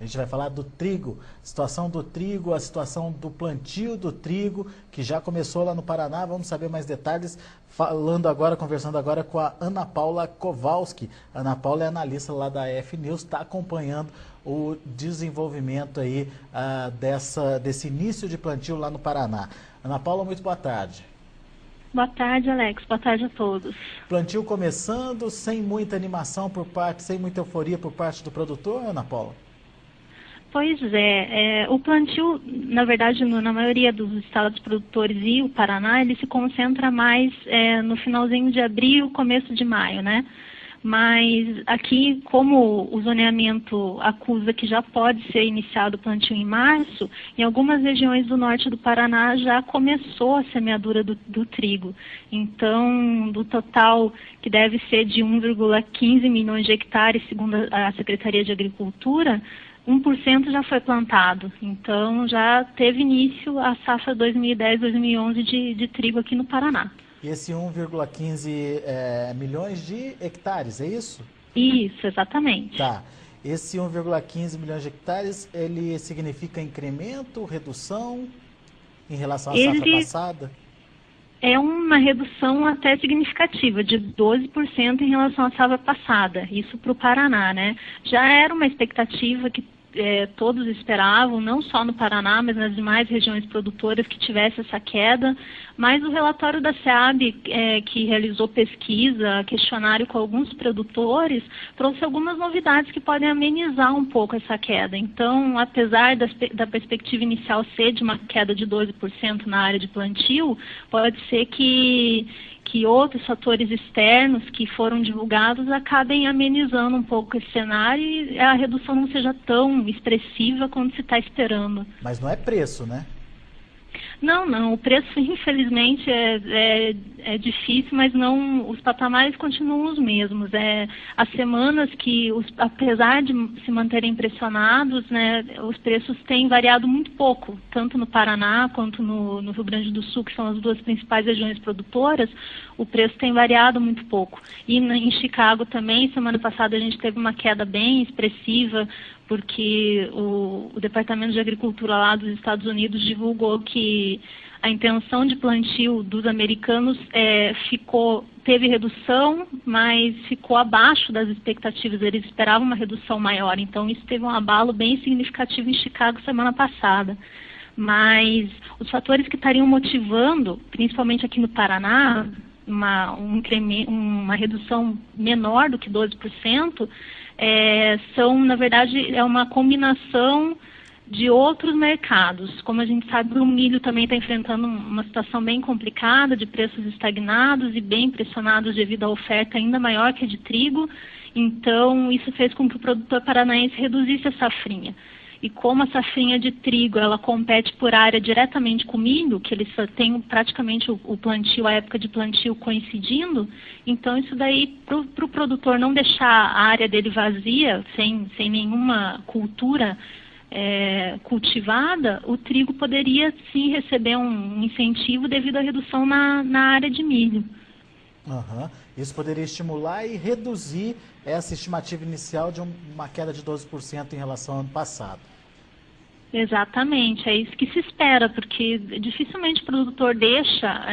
gente vai falar do trigo, situação do trigo, a situação do plantio do trigo, que já começou lá no Paraná. Vamos saber mais detalhes, conversando agora com a Ana Paula Kowalski. A Ana Paula é analista lá da F-News, está acompanhando o desenvolvimento aí desse início de plantio lá no Paraná. Ana Paula, muito boa tarde. Boa tarde, Alex. Boa tarde a todos. Plantio começando, sem muita animação sem muita euforia por parte do produtor, Ana Paula? Pois é, o plantio, na verdade, na maioria dos estados produtores e o Paraná, ele se concentra mais no finalzinho de abril, começo de maio, né? Mas aqui, como o zoneamento acusa que já pode ser iniciado o plantio em março, em algumas regiões do norte do Paraná já começou a semeadura do trigo. Então, do total que deve ser de 1,15 milhões de hectares, segundo a Secretaria de Agricultura, 1% já foi plantado. Então, já teve início a safra 2010-2011 de trigo aqui no Paraná. E esse 1,15 milhões de hectares, é isso? Isso, exatamente. Tá. Esse 1,15 milhões de hectares, ele significa incremento, redução em relação à safra passada? É uma redução até significativa, de 12% em relação à safra passada, isso para o Paraná, né? Já era uma expectativa que todos esperavam, não só no Paraná, mas nas demais regiões produtoras que tivesse essa queda, mas o relatório da SEAB, que realizou pesquisa, questionário com alguns produtores, trouxe algumas novidades que podem amenizar um pouco essa queda. Então, apesar da perspectiva inicial ser de uma queda de 12% na área de plantio, pode ser que outros fatores externos que foram divulgados acabem amenizando um pouco esse cenário e a redução não seja tão expressiva quanto se está esperando. Mas não é preço, né? Não, o preço infelizmente é difícil, mas não, os patamares continuam os mesmos. As semanas que, apesar de se manterem pressionados, né, os preços têm variado muito pouco, tanto no Paraná quanto no Rio Grande do Sul, que são as duas principais regiões produtoras, o preço tem variado muito pouco. E em Chicago também, semana passada a gente teve uma queda bem expressiva, porque o Departamento de Agricultura lá dos Estados Unidos divulgou que a intenção de plantio dos americanos teve redução, mas ficou abaixo das expectativas. Eles esperavam uma redução maior, então isso teve um abalo bem significativo em Chicago semana passada. Mas os fatores que estariam motivando, principalmente aqui no Paraná, uma redução menor do que 12%, são, na verdade, uma combinação de outros mercados. Como a gente sabe, o milho também está enfrentando uma situação bem complicada, de preços estagnados e bem pressionados devido à oferta ainda maior que a de trigo. Então, isso fez com que o produtor paranaense reduzisse a safrinha. E como a safrinha de trigo, ela compete por área diretamente com o milho, que eles têm praticamente o plantio, a época de plantio coincidindo, então isso daí, para o produtor não deixar a área dele vazia, sem nenhuma cultura cultivada, o trigo poderia sim receber um incentivo devido à redução na área de milho. Uhum. Isso poderia estimular e reduzir essa estimativa inicial de uma queda de 12% em relação ao ano passado. Exatamente, é isso que se espera, porque dificilmente o produtor deixa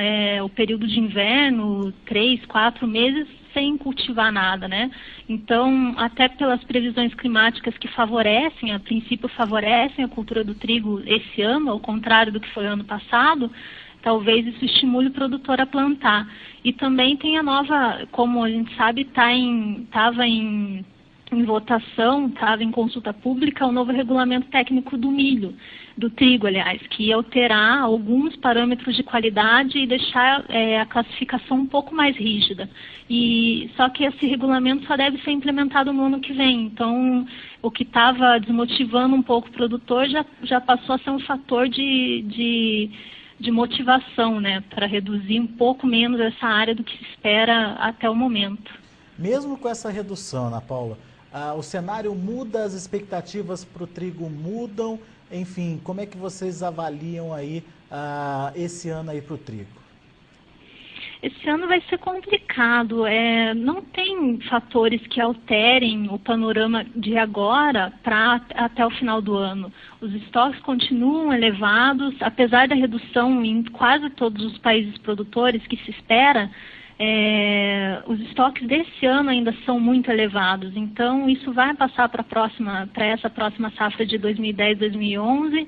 o período de inverno, 3, 4 meses, sem cultivar nada, né? Então, até pelas previsões climáticas que a princípio favorecem a cultura do trigo esse ano, ao contrário do que foi ano passado, talvez isso estimule o produtor a plantar. E também tem a nova, como a gente sabe, estava em votação, estava em consulta pública, o novo regulamento técnico do milho, do trigo, aliás, que ia alterar alguns parâmetros de qualidade e deixar a classificação um pouco mais rígida. Só que esse regulamento só deve ser implementado no ano que vem. Então, o que estava desmotivando um pouco o produtor já passou a ser um fator de motivação, né, para reduzir um pouco menos essa área do que se espera até o momento. Mesmo com essa redução, Ana Paula, o cenário muda, as expectativas para o trigo mudam, enfim, como é que vocês avaliam aí esse ano aí para o trigo? Esse ano vai ser complicado. Não tem fatores que alterem o panorama de agora para até o final do ano. Os estoques continuam elevados, apesar da redução em quase todos os países produtores que se espera. Os estoques desse ano ainda são muito elevados. Então, isso vai passar para essa próxima safra de 2010-2011.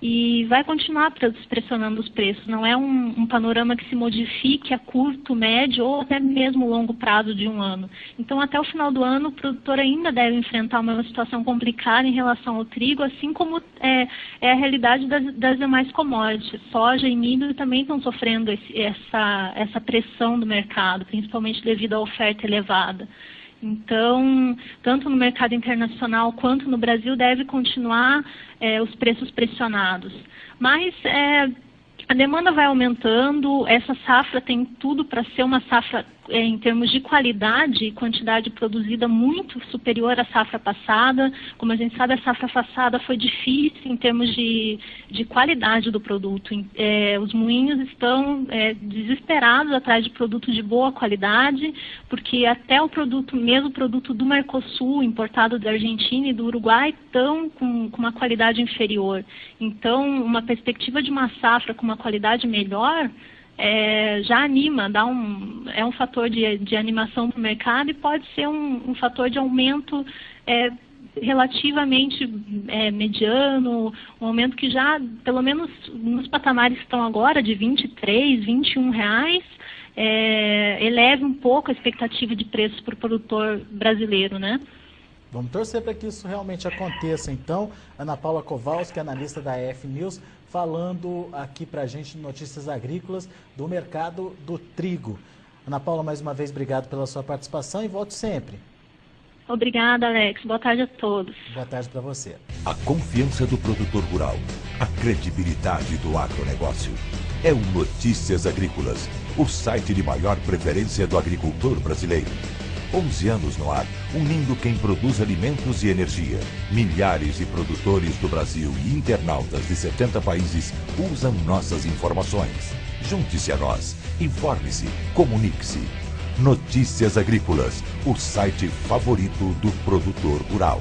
E vai continuar pressionando os preços. Não é um panorama que se modifique a curto, médio ou até mesmo longo prazo de um ano. Então, até o final do ano, o produtor ainda deve enfrentar uma situação complicada em relação ao trigo, assim como é a realidade das demais commodities. Soja e milho também estão sofrendo essa pressão do mercado, principalmente devido à oferta elevada. Então, tanto no mercado internacional quanto no Brasil, deve continuar os preços pressionados. Mas a demanda vai aumentando, essa safra tem tudo para ser uma safra, em termos de qualidade e quantidade produzida, muito superior à safra passada. Como a gente sabe, a safra passada foi difícil em termos de qualidade do produto. Os moinhos estão desesperados atrás de produtos de boa qualidade, porque até o mesmo produto do Mercosul, importado da Argentina e do Uruguai, estão com uma qualidade inferior. Então, uma perspectiva de uma safra com uma qualidade melhor já anima, é um fator de animação para o mercado e pode ser um fator de aumento relativamente mediano, um aumento que já, pelo menos nos patamares que estão agora, de R$23, R$21, eleve um pouco a expectativa de preços para o produtor brasileiro, né? Vamos torcer para que isso realmente aconteça, então. Ana Paula Kowalski, analista da EF News, falando aqui para a gente de notícias agrícolas do mercado do trigo. Ana Paula, mais uma vez, obrigado pela sua participação e volte sempre. Obrigada, Alex. Boa tarde a todos. Boa tarde para você. A confiança do produtor rural, a credibilidade do agronegócio. É o Notícias Agrícolas, o site de maior preferência do agricultor brasileiro. 11 anos no ar, unindo quem produz alimentos e energia. Milhares de produtores do Brasil e internautas de 70 países usam nossas informações. Junte-se a nós, informe-se, comunique-se. Notícias Agrícolas, o site favorito do produtor rural.